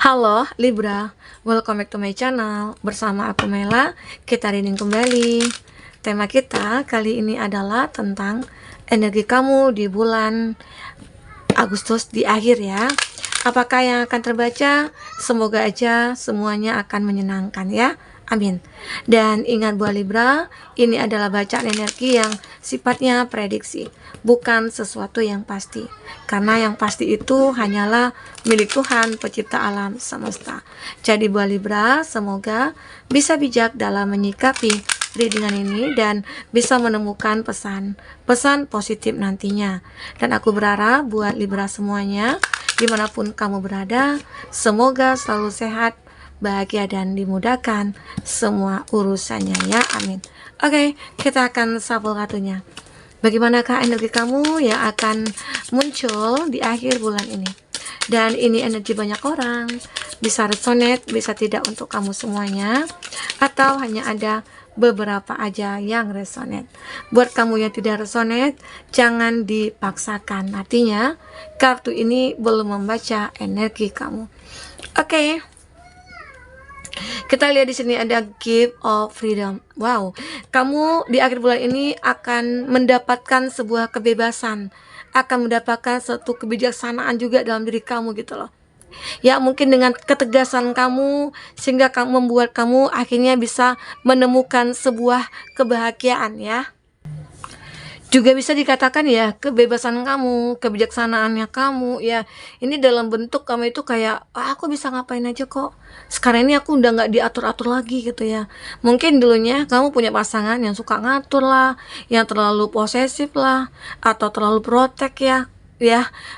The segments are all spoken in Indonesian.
Halo Libra, welcome back to my channel. Bersama aku Mela, kita reading kembali. Tema kita kali ini adalah tentang energi kamu di bulan Agustus di akhir ya. Apakah yang akan terbaca? Semoga aja semuanya akan menyenangkan ya. Amin. Dan ingat buat Libra, ini adalah bacaan energi yang sifatnya prediksi, bukan sesuatu yang pasti. Karena yang pasti itu hanyalah milik Tuhan pencipta alam semesta. Jadi buat Libra, semoga bisa bijak dalam menyikapi readingan ini dan bisa menemukan pesan positif nantinya. Dan aku berharap buat Libra semuanya, dimanapun kamu berada, semoga selalu sehat, bahagia dan dimudahkan semua urusannya ya, amin. Oke, kita akan shuffle kartunya. Bagaimanakah energi kamu yang akan muncul di akhir bulan ini? Dan ini energi banyak orang, bisa resonate, bisa tidak untuk kamu semuanya, atau hanya ada beberapa aja yang resonate. Buat kamu yang tidak resonate, jangan dipaksakan. Artinya, kartu ini belum membaca energi kamu. Oke. Kita lihat di sini ada gift of freedom. Wow, kamu di akhir bulan ini akan mendapatkan sebuah kebebasan, akan mendapatkan satu kebijaksanaan juga dalam diri kamu gitu loh. Ya, mungkin dengan ketegasan kamu sehingga kamu membuat kamu akhirnya bisa menemukan sebuah kebahagiaan ya. Juga bisa dikatakan ya, kebebasan kamu, kebijaksanaannya kamu ya, ini dalam bentuk kamu itu kayak aku bisa ngapain aja kok, sekarang ini aku udah nggak diatur-atur lagi gitu ya. Mungkin dulunya kamu punya pasangan yang suka ngatur lah, yang terlalu posesif lah, atau terlalu protek ya.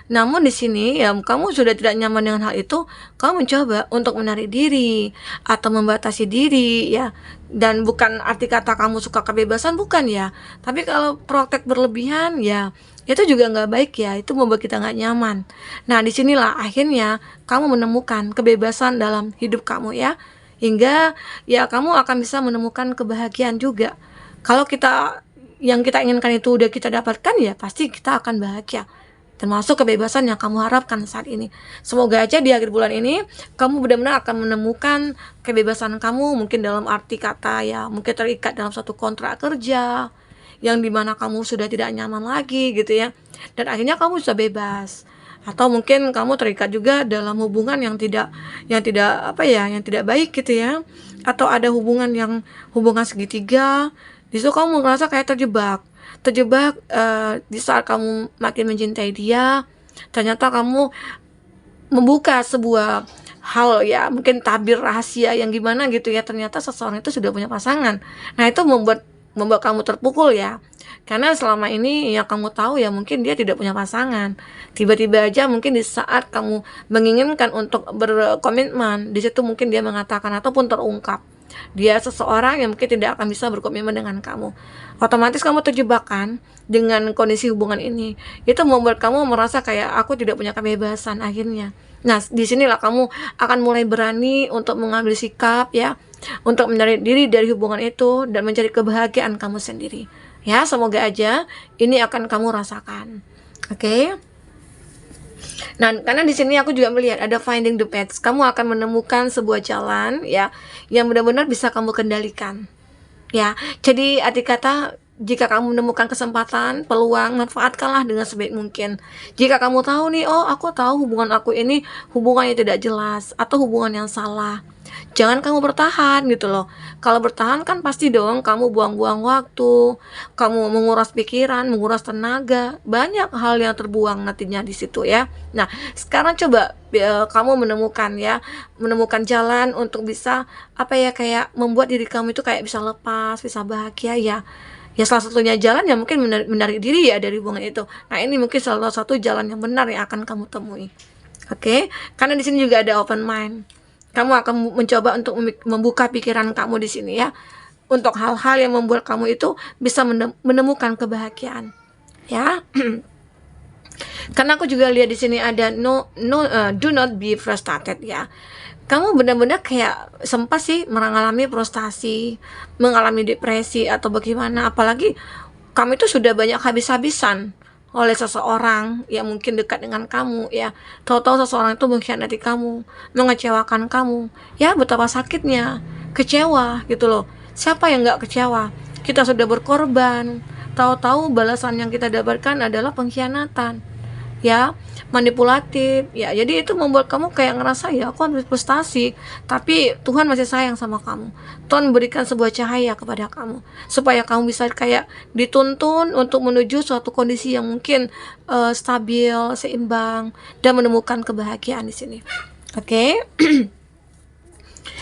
Namun di sini ya kamu sudah tidak nyaman dengan hal itu, kamu mencoba untuk menarik diri atau membatasi diri ya. Dan bukan arti kata kamu suka kebebasan, bukan ya, tapi kalau protek berlebihan ya itu juga nggak baik ya, itu membuat kita nggak nyaman. Nah disinilah akhirnya kamu menemukan kebebasan dalam hidup kamu ya, hingga ya kamu akan bisa menemukan kebahagiaan juga. Kalau yang kita inginkan itu udah kita dapatkan ya pasti kita akan bahagia, termasuk kebebasan yang kamu harapkan saat ini. Semoga aja di akhir bulan ini kamu benar-benar akan menemukan kebebasan kamu, mungkin dalam arti kata ya, mungkin terikat dalam satu kontrak kerja yang dimana kamu sudah tidak nyaman lagi gitu ya, dan akhirnya kamu bisa bebas. Atau mungkin kamu terikat juga dalam hubungan yang tidak baik gitu ya, atau ada hubungan segitiga. Di situ kamu merasa kayak terjebak di saat kamu makin mencintai dia, ternyata kamu membuka sebuah hal ya, mungkin tabir rahasia yang gimana gitu ya, ternyata seseorang itu sudah punya pasangan. Nah itu membuat kamu terpukul ya, karena selama ini yang kamu tahu ya mungkin dia tidak punya pasangan. Tiba-tiba aja mungkin di saat kamu menginginkan untuk berkomitmen, di situ mungkin dia mengatakan ataupun terungkap dia seseorang yang mungkin tidak akan bisa berkomitmen dengan kamu. Otomatis kamu terjebak kan dengan kondisi hubungan ini. Itu membuat kamu merasa kayak aku tidak punya kebebasan akhirnya. Nah, disinilah kamu akan mulai berani untuk mengambil sikap ya, untuk menarik diri dari hubungan itu dan mencari kebahagiaan kamu sendiri. Ya, semoga aja ini akan kamu rasakan. Oke? Nah, karena di sini aku juga melihat ada finding the path. Kamu akan menemukan sebuah jalan ya yang benar-benar bisa kamu kendalikan. Ya, jadi arti kata jika kamu menemukan kesempatan, peluang, manfaatkanlah dengan sebaik mungkin. Jika kamu tahu nih, oh aku tahu hubungan aku ini hubungan yang tidak jelas atau hubungan yang salah, jangan kamu bertahan gitu loh. Kalau bertahan kan pasti dong kamu buang-buang waktu, kamu menguras pikiran, menguras tenaga, banyak hal yang terbuang nantinya di situ ya. Nah, sekarang coba kamu menemukan jalan untuk bisa kayak membuat diri kamu itu kayak bisa lepas, bisa bahagia ya. Ya salah satunya jalan ya mungkin menarik diri ya dari hubungan itu. Nah, ini mungkin salah satu jalan yang benar yang akan kamu temui. Oke? Karena di sini juga ada open mind. Kamu akan mencoba untuk membuka pikiran kamu di sini ya, untuk hal-hal yang membuat kamu itu bisa menemukan kebahagiaan. Ya. Karena aku juga lihat di sini ada do not be frustrated ya. Kamu benar-benar kayak sempat sih mengalami frustasi, mengalami depresi atau bagaimana, apalagi kamu itu sudah banyak habis-habisan oleh seseorang yang mungkin dekat dengan kamu, ya. Tahu-tahu seseorang itu mengkhianati kamu, mengecewakan kamu, ya betapa sakitnya, kecewa gitu loh. Siapa yang nggak kecewa? Kita sudah berkorban, tahu-tahu balasan yang kita dapatkan adalah pengkhianatan, ya, manipulatif, ya. Jadi itu membuat kamu kayak ngerasa, ya aku harus prestasi, tapi Tuhan masih sayang sama kamu. Tuhan berikan sebuah cahaya kepada kamu supaya kamu bisa kayak dituntun untuk menuju suatu kondisi yang mungkin stabil, seimbang, dan menemukan kebahagiaan di sini. Oke.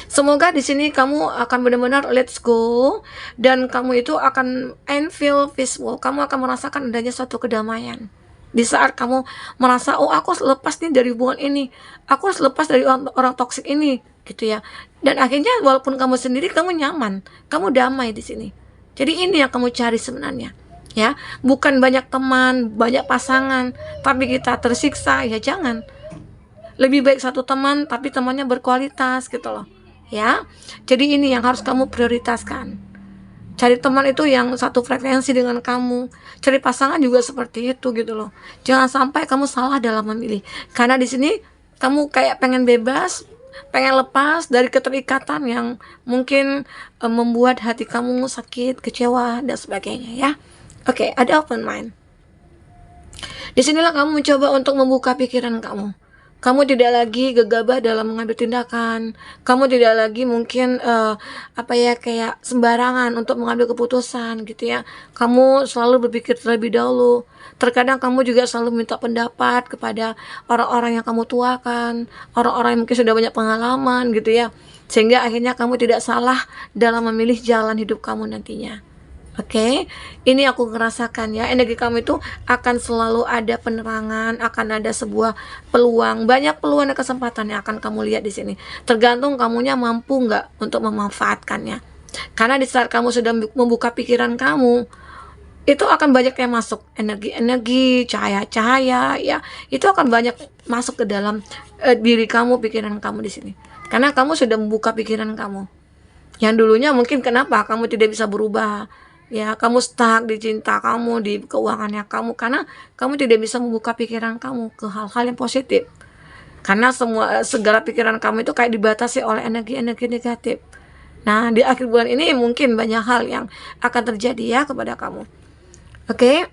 Semoga di sini kamu akan benar-benar let's go, dan kamu itu akan feel peaceful. Kamu akan merasakan adanya suatu kedamaian. Di saat kamu merasa, oh aku harus lepas nih dari hubungan ini, aku harus lepas dari orang toksik ini, gitu ya. Dan akhirnya walaupun kamu sendiri, kamu nyaman, kamu damai di sini. Jadi ini yang kamu cari sebenarnya, ya. Bukan banyak teman, banyak pasangan, tapi kita tersiksa, ya jangan. Lebih baik satu teman, tapi temannya berkualitas, gitu loh, ya. Jadi ini yang harus kamu prioritaskan. Cari teman itu yang satu frekuensi dengan kamu. Cari pasangan juga seperti itu gitu loh. Jangan sampai kamu salah dalam memilih. Karena di sini kamu kayak pengen bebas, pengen lepas dari keterikatan yang mungkin membuat hati kamu sakit, kecewa, dan sebagainya, ya. Oke, ada open mind. Disinilah kamu mencoba untuk membuka pikiran kamu. Kamu tidak lagi gegabah dalam mengambil tindakan. Kamu tidak lagi mungkin kayak sembarangan untuk mengambil keputusan gitu ya. Kamu selalu berpikir terlebih dahulu. Terkadang kamu juga selalu minta pendapat kepada orang-orang yang kamu tuakan, orang-orang yang mungkin sudah banyak pengalaman gitu ya. Sehingga akhirnya kamu tidak salah dalam memilih jalan hidup kamu nantinya. Oke, ini aku ngerasakan ya, energi kamu itu akan selalu ada penerangan, akan ada sebuah peluang, banyak peluang dan kesempatan yang akan kamu lihat di sini. Tergantung kamunya mampu nggak untuk memanfaatkannya. Karena di saat kamu sudah membuka pikiran kamu, itu akan banyak yang masuk, energi-energi, cahaya-cahaya, ya, itu akan banyak masuk ke dalam diri kamu, pikiran kamu di sini. Karena kamu sudah membuka pikiran kamu. Yang dulunya mungkin kenapa kamu tidak bisa berubah? Ya, kamu stuck di cinta kamu, di keuangannya kamu, karena kamu tidak bisa membuka pikiran kamu ke hal-hal yang positif. Karena segala pikiran kamu itu kayak dibatasi oleh energi-energi negatif. Nah, di akhir bulan ini mungkin banyak hal yang akan terjadi ya kepada kamu. Oke.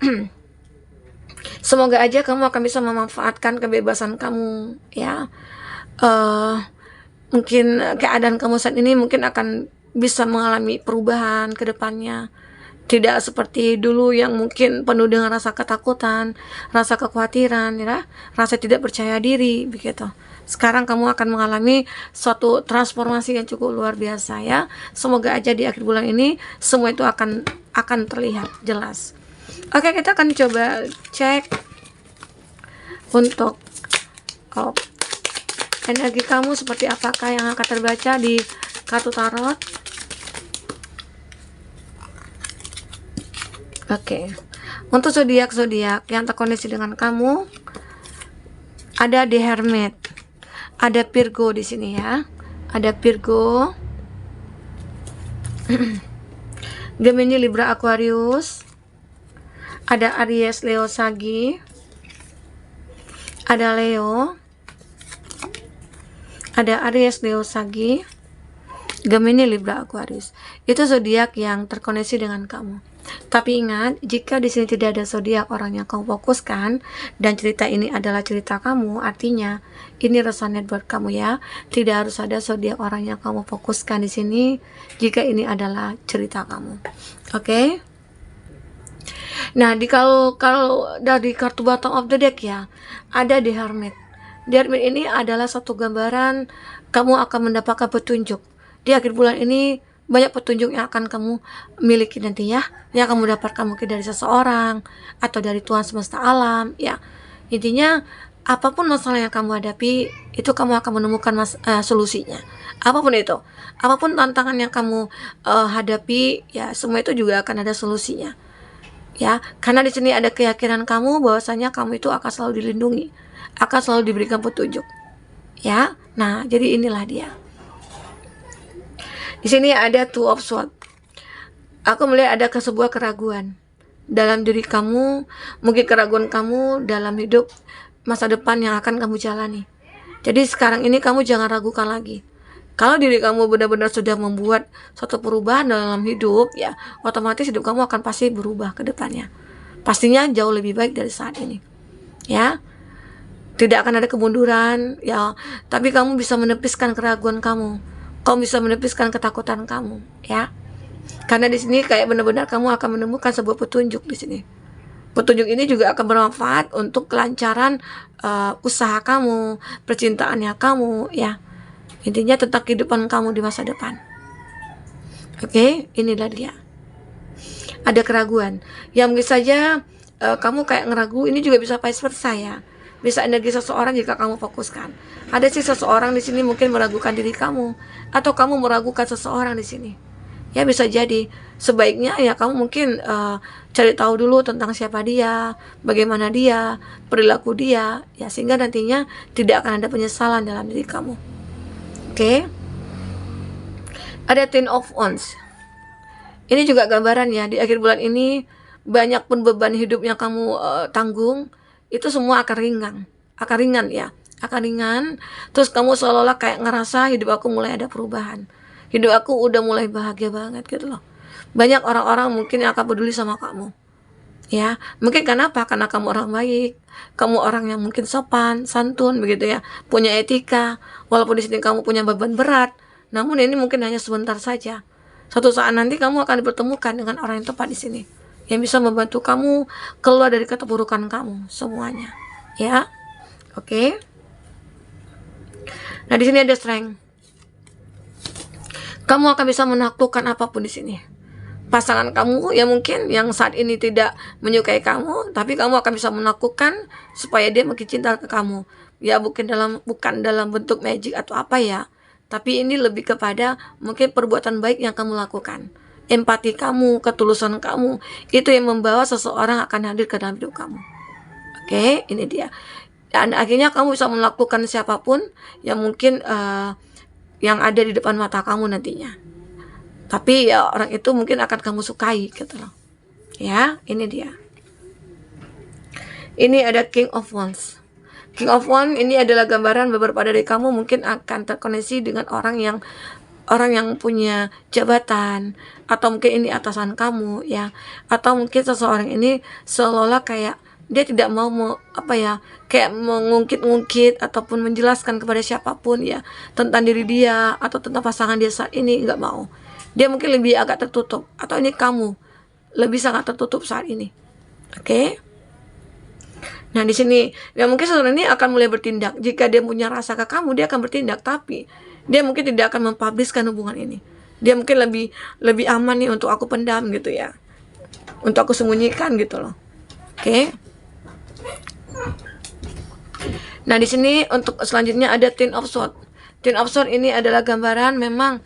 Semoga aja kamu akan bisa memanfaatkan kebebasan kamu, ya. Mungkin keadaan kamu saat ini mungkin akan bisa mengalami perubahan ke depannya. Tidak seperti dulu yang mungkin penuh dengan rasa ketakutan, rasa kekhawatiran, ya, rasa tidak percaya diri, begitu. Sekarang kamu akan mengalami suatu transformasi yang cukup luar biasa ya. Semoga aja di akhir bulan ini semua itu akan terlihat jelas. Oke, kita akan coba cek untuk energi kamu seperti apakah yang akan terbaca di kartu tarot. Oke, untuk zodiak yang terkoneksi dengan kamu ada The Hermit, ada Virgo di sini ya, ada Virgo, Gemini, Libra, Aquarius, ada Aries, Leo, Sagi, ada Leo, ada Aries, Leo, Sagi, Gemini, Libra, Aquarius. Itu zodiak yang terkoneksi dengan kamu. Tapi ingat, jika di sini tidak ada zodiak orang yang kamu fokuskan dan cerita ini adalah cerita kamu, artinya ini resonate buat kamu ya. Tidak harus ada zodiak orang yang kamu fokuskan di sini jika ini adalah cerita kamu. Oke? Nah, kalau dari kartu bottom of the deck ya, ada The Hermit. The Hermit ini adalah satu gambaran kamu akan mendapatkan petunjuk. Di akhir bulan ini banyak petunjuk yang akan kamu miliki nanti ya, yang kamu dapatkan mungkin dari seseorang atau dari Tuhan semesta alam ya. Intinya apapun masalah yang kamu hadapi, itu kamu akan menemukan solusinya. Apapun itu, apapun tantangan yang kamu hadapi ya, semua itu juga akan ada solusinya ya. Karena di sini ada keyakinan kamu bahwasanya kamu itu akan selalu dilindungi, akan selalu diberikan petunjuk ya. Nah, jadi inilah dia. Di sini ada Two of Swords. Aku melihat ada sebuah keraguan. dalam diri kamu, mungkin keraguan kamu dalam hidup masa depan yang akan kamu jalani. Jadi sekarang ini kamu jangan ragukan lagi. Kalau diri kamu benar-benar sudah membuat suatu perubahan dalam hidup, ya otomatis hidup kamu akan pasti berubah ke depannya. Pastinya jauh lebih baik dari saat ini. Ya, tidak akan ada kemunduran, ya. Tapi kamu bisa menepiskan keraguan kamu. Kamu bisa menepiskan ketakutan kamu, ya. Karena di sini kayak benar-benar kamu akan menemukan sebuah petunjuk di sini. Petunjuk ini juga akan bermanfaat untuk kelancaran usaha kamu, percintaannya kamu, ya. Intinya tentang kehidupan kamu di masa depan. Oke, inilah dia. Ada keraguan. Ya mungkin saja kamu kayak ngeragu, ini juga bisa vice versa ya. Bisa energi seseorang jika kamu fokuskan. Ada sih seseorang di sini mungkin meragukan diri kamu, atau kamu meragukan seseorang di sini. Ya bisa jadi. Sebaiknya ya kamu mungkin cari tahu dulu tentang siapa dia, bagaimana dia, perilaku dia, ya sehingga nantinya tidak akan ada penyesalan dalam diri kamu. Oke. Ada Ten of Wands. Ini juga gambaran ya, di akhir bulan ini banyak pun beban hidup yang kamu tanggung, itu semua akan ringan ya, akan ringan. Terus kamu seolah-olah kayak ngerasa hidup aku mulai ada perubahan, hidup aku udah mulai bahagia banget gitu loh. Banyak orang-orang mungkin yang akan peduli sama kamu, ya. Mungkin kenapa? Karena kamu orang baik, kamu orang yang mungkin sopan, santun begitu ya, punya etika. Walaupun di sini kamu punya beban berat, namun ini mungkin hanya sebentar saja. Suatu saat nanti kamu akan dipertemukan dengan orang yang tepat di sini, yang bisa membantu kamu keluar dari keterpurukan kamu semuanya, ya. Oke. Nah, di sini ada strength. Kamu akan bisa menaklukkan apapun di sini. Pasangan kamu yang mungkin yang saat ini tidak menyukai kamu, tapi kamu akan bisa menaklukkan supaya dia makin cinta ke kamu. Ya bukan dalam bentuk magic atau apa ya, tapi ini lebih kepada mungkin perbuatan baik yang kamu lakukan. Empati kamu, ketulusan kamu, itu yang membawa seseorang akan hadir ke dalam hidup kamu. Oke, ini dia. Dan akhirnya kamu bisa melakukan siapapun yang mungkin yang ada di depan mata kamu nantinya. Tapi ya orang itu mungkin akan kamu sukai gitu loh. Ya, ini dia. Ini ada King of Wands. King of Wands ini adalah gambaran beberapa dari kamu mungkin akan terkoneksi dengan orang yang punya jabatan, atau mungkin ini atasan kamu ya, atau mungkin seseorang ini seolah-olah kayak dia tidak mau kayak mengungkit-ungkit ataupun menjelaskan kepada siapapun ya tentang diri dia atau tentang pasangan dia saat ini, nggak mau. Dia mungkin lebih agak tertutup, atau ini kamu lebih sangat tertutup saat ini. Oke. Nah, di sini ya mungkin seseorang ini akan mulai bertindak. Jika dia punya rasa ke kamu, dia akan bertindak, tapi dia mungkin tidak akan mempubliskan hubungan ini. Dia mungkin lebih aman nih untuk aku pendam gitu ya. Untuk aku sembunyikan gitu loh. Oke. Nah, di sini untuk selanjutnya ada Ten of Swords. Ten of Swords ini adalah gambaran memang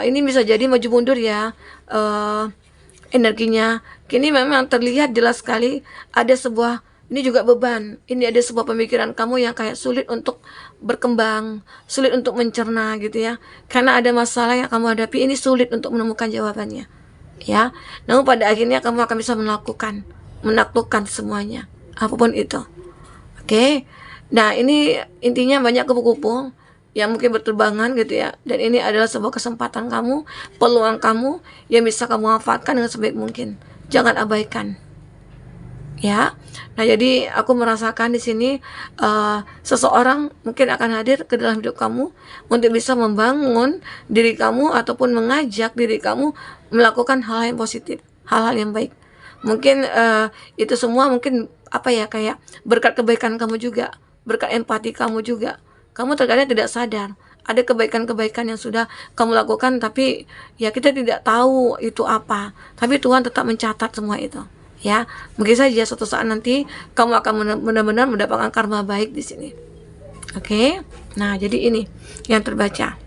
ini bisa jadi maju mundur ya energinya. Kini memang terlihat jelas sekali ada sebuah, ini juga beban. Ini ada sebuah pemikiran kamu yang kayak sulit untuk berkembang, sulit untuk mencerna gitu ya. Karena ada masalah yang kamu hadapi, ini sulit untuk menemukan jawabannya. Ya. Namun pada akhirnya kamu akan bisa menaklukkan semuanya, apapun itu. Oke. Nah, ini intinya banyak kupu-kupu yang mungkin berterbangan gitu ya. Dan ini adalah sebuah kesempatan kamu, peluang kamu yang bisa kamu manfaatkan dengan sebaik mungkin. Jangan abaikan. Ya. Nah, jadi aku merasakan di sini seseorang mungkin akan hadir ke dalam hidup kamu untuk bisa membangun diri kamu ataupun mengajak diri kamu melakukan hal yang positif, hal-hal yang baik. Mungkin itu semua mungkin kayak berkat kebaikan kamu juga, berkat empati kamu juga. Kamu terkadang tidak sadar ada kebaikan-kebaikan yang sudah kamu lakukan, tapi ya kita tidak tahu itu apa. Tapi Tuhan tetap mencatat semua itu. Ya, mungkin saja suatu saat nanti kamu akan benar-benar mendapatkan karma baik di sini. Oke. Nah, jadi ini yang terbaca.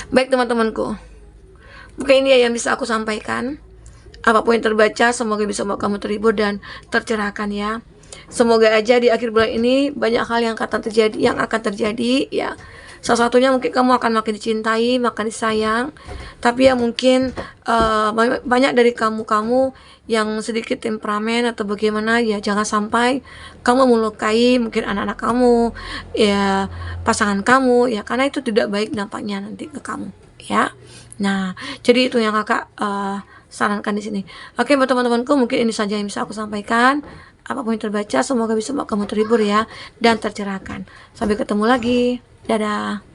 Baik teman-temanku, mungkin ini yang bisa aku sampaikan. Apapun yang terbaca, semoga bisa membuat kamu terhibur dan tercerahkan ya. Semoga aja di akhir bulan ini banyak hal yang akan terjadi ya. Salah satunya mungkin kamu akan makin dicintai, makin disayang. Tapi ya mungkin banyak dari kamu yang sedikit temperamen atau bagaimana, ya jangan sampai kamu melukai mungkin anak-anak kamu, ya pasangan kamu, ya karena itu tidak baik dampaknya nanti ke kamu, ya. Nah, jadi itu yang kakak sarankan di sini. Oke, buat teman-temanku, mungkin ini saja yang bisa aku sampaikan. Apapun yang terbaca, semoga bisa membuat kamu terhibur ya, dan tercerahkan. Sampai ketemu lagi. Dadah.